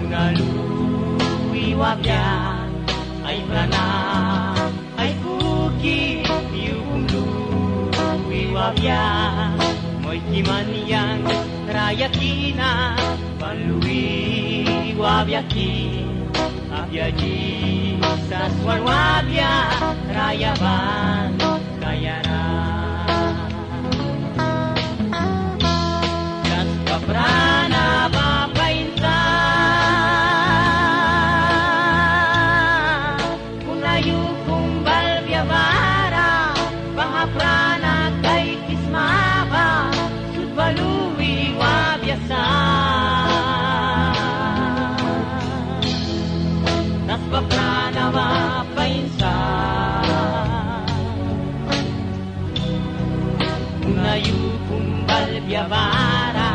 Unaluwi wabya ay prana ay buki Yukumluwi wabya mo'y kimaniyang rayakina Panluwi wabyaki Abyaji saswan wabya rayaban kayara Das kaprana bapainta Kunayu kumbal byabara Bahaprana kay kismaba Sudbaluwi wabyasa Paprana mapainsa Unayu kumbal byabara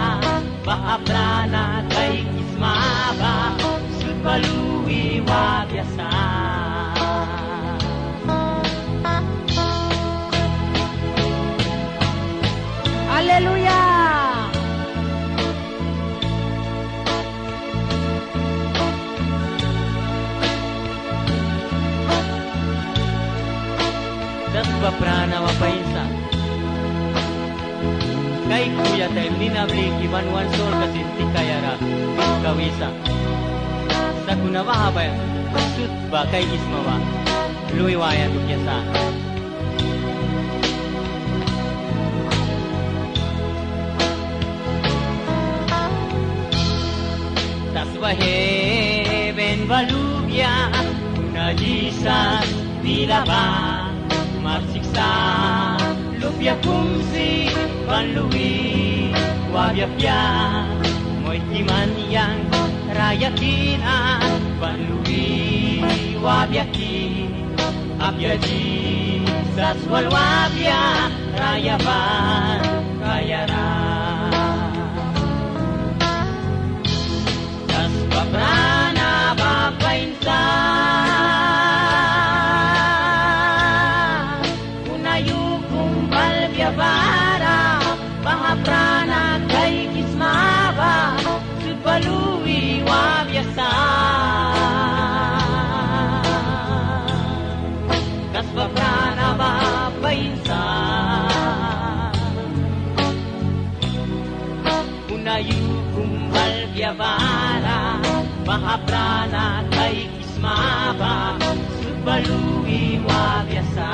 Paprana kay kismaba Sudbaluwi wabyasa Haleluya. Das paprana mapainsa Kay kuya tayo linabli Kimanuan sol kasinti kayara Kawisa Sa kunawa ba Sut ba kay ismawa Luiwayan tukyasa Tas baheben balubya Una Jesus nilaba Marsiksa lupya kumsi Panluwi wabyapya Mo'y kimaniyang rayakina Panluwi wabyaki Abyaji saswal wabya Rayaban kayara Das paprana bapainsa Byabara, Pahaprana kay kismaba Sudbaluwi wabyasa Das paprana bapainsa Unayu kumbal byabara Pahaprana kay kismaba Sudbaluwi wabyasa